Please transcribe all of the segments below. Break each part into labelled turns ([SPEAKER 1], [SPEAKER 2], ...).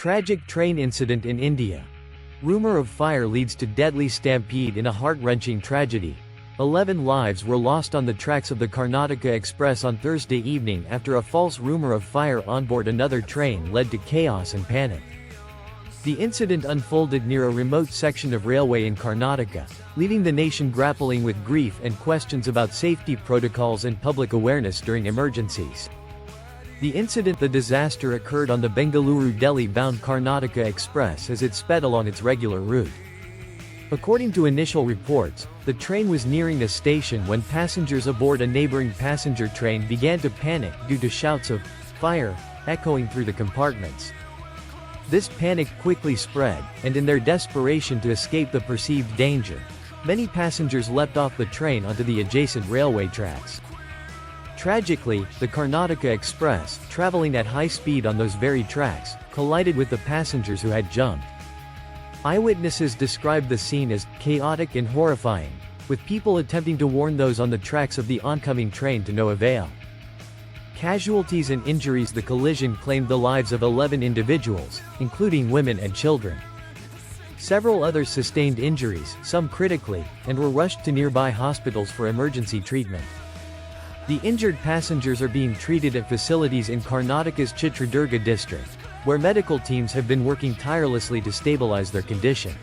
[SPEAKER 1] Tragic train incident in India. Rumor of fire leads to deadly stampede in a heart-wrenching tragedy. 11 lives were lost on the tracks of the Karnataka Express on Thursday evening after a false rumor of fire onboard another train led to chaos and panic. The incident unfolded near a remote section of railway in Karnataka, leaving the nation grappling with grief and questions about safety protocols and public awareness during emergencies. The disaster occurred on the Bengaluru-Delhi-bound Karnataka Express as it sped along its regular route. According to initial reports, the train was nearing a station when passengers aboard a neighboring passenger train began to panic due to shouts of "fire" echoing through the compartments. This panic quickly spread, and in their desperation to escape the perceived danger, many passengers leapt off the train onto the adjacent railway tracks. Tragically, the Karnataka Express, traveling at high speed on those very tracks, collided with the passengers who had jumped. Eyewitnesses described the scene as chaotic and horrifying, with people attempting to warn those on the tracks of the oncoming train to no avail. Casualties and injuries. The collision claimed the lives of 11 individuals, including women and children. Several others sustained injuries, some critically, and were rushed to nearby hospitals for emergency treatment. The injured passengers are being treated at facilities in Karnataka's Chitradurga district, where medical teams have been working tirelessly to stabilize their condition.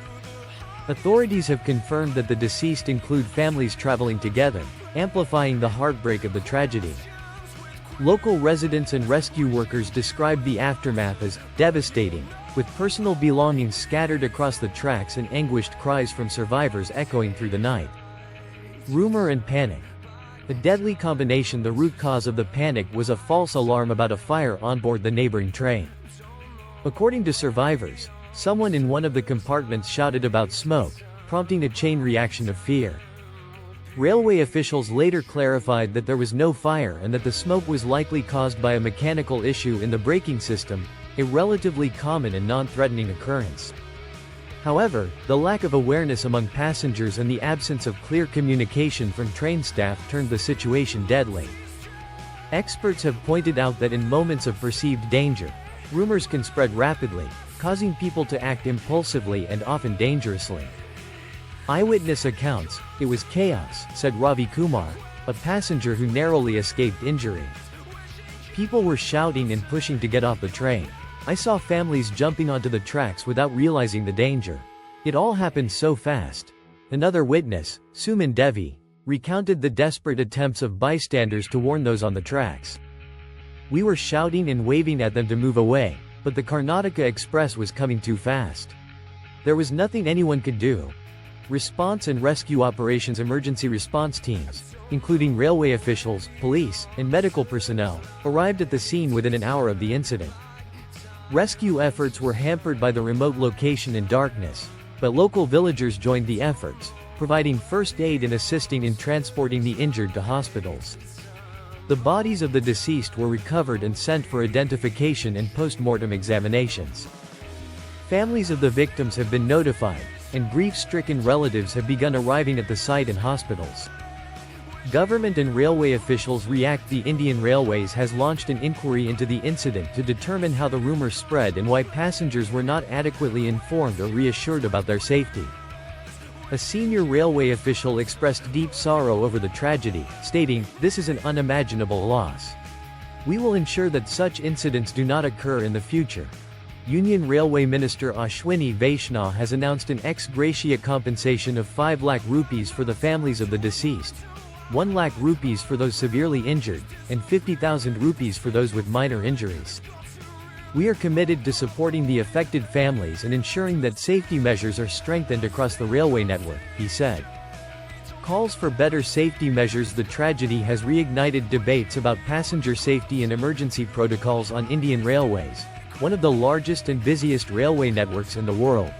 [SPEAKER 1] Authorities have confirmed that the deceased include families traveling together, amplifying the heartbreak of the tragedy. Local residents and rescue workers described the aftermath as devastating, with personal belongings scattered across the tracks and anguished cries from survivors echoing through the night. Rumor and panic. A deadly combination. The root cause of the panic was a false alarm about a fire on board the neighboring train. According to survivors, someone in one of the compartments shouted about smoke, prompting a chain reaction of fear. Railway officials later clarified that there was no fire and that the smoke was likely caused by a mechanical issue in the braking system, a relatively common and non-threatening occurrence. However, the lack of awareness among passengers and the absence of clear communication from train staff turned the situation deadly. Experts have pointed out that in moments of perceived danger, rumors can spread rapidly, causing people to act impulsively and often dangerously. Eyewitness accounts, "It was chaos," said Ravi Kumar, a passenger who narrowly escaped injury. People were shouting and pushing to get off the train. I saw families jumping onto the tracks without realizing the danger. It all happened so fast. Another witness, Suman Devi, recounted the desperate attempts of bystanders to warn those on the tracks. "We were shouting and waving at them to move away, but the Karnataka Express was coming too fast. There was nothing anyone could do." Response and rescue operations. Emergency response teams, including railway officials, police, and medical personnel, arrived at the scene within an hour of the incident. Rescue efforts were hampered by the remote location and darkness, but local villagers joined the efforts, providing first aid and assisting in transporting the injured to hospitals. The bodies of the deceased were recovered and sent for identification and post-mortem examinations. Families of the victims have been notified, and grief-stricken relatives have begun arriving at the site and hospitals. Government and railway officials react. The Indian Railways has launched an inquiry into the incident to determine how the rumor spread and why passengers were not adequately informed or reassured about their safety. A senior railway official expressed deep sorrow over the tragedy, stating, "This is an unimaginable loss. We will ensure that such incidents do not occur in the future." Union Railway Minister Ashwini Vaishnaw has announced an ex gratia compensation of 5 lakh rupees for the families of the deceased, 1 lakh rupees for those severely injured, and 50,000 rupees for those with minor injuries. "We are committed to supporting the affected families and ensuring that safety measures are strengthened across the railway network," he said. Calls for better safety measures. The tragedy has reignited debates about passenger safety and emergency protocols on Indian Railways, one of the largest and busiest railway networks in the world.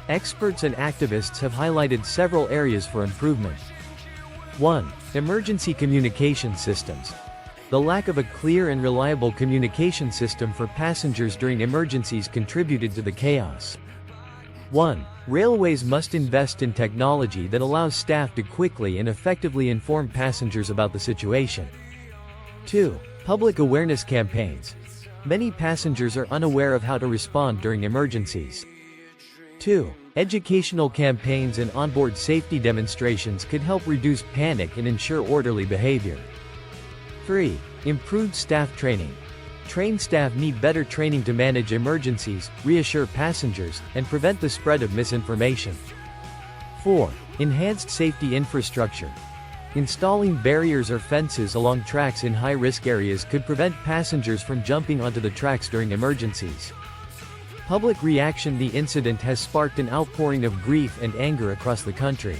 [SPEAKER 1] Experts and activists have highlighted several areas for improvement. 1. Emergency communication systems. The lack of a clear and reliable communication system for passengers during emergencies contributed to the chaos. 1. Railways must invest in technology that allows staff to quickly and effectively inform passengers about the situation. 2. Public awareness campaigns. Many passengers are unaware of how to respond during emergencies. 2. Educational campaigns and onboard safety demonstrations could help reduce panic and ensure orderly behavior. 3. Improved staff training. Trained staff need better training to manage emergencies, reassure passengers, and prevent the spread of misinformation. 4. Enhanced safety infrastructure. Installing barriers or fences along tracks in high-risk areas could prevent passengers from jumping onto the tracks during emergencies. Public reaction: the incident has sparked an outpouring of grief and anger across the country.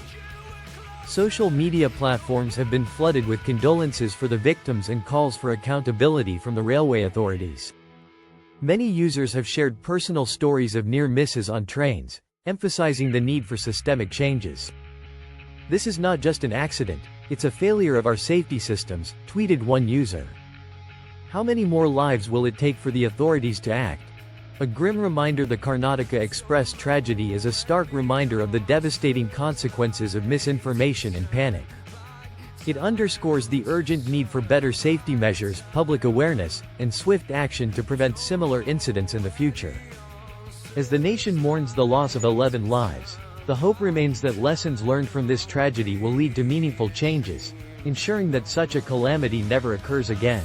[SPEAKER 1] Social media platforms have been flooded with condolences for the victims and calls for accountability from the railway authorities. Many users have shared personal stories of near misses on trains, emphasizing the need for systemic changes. "This is not just an accident, it's a failure of our safety systems," tweeted one user. How many more lives will it take for the authorities to act? A grim reminder: the Karnataka Express tragedy is a stark reminder of the devastating consequences of misinformation and panic. It underscores the urgent need for better safety measures, public awareness, and swift action to prevent similar incidents in the future. As the nation mourns the loss of 11 lives, the hope remains that lessons learned from this tragedy will lead to meaningful changes, ensuring that such a calamity never occurs again.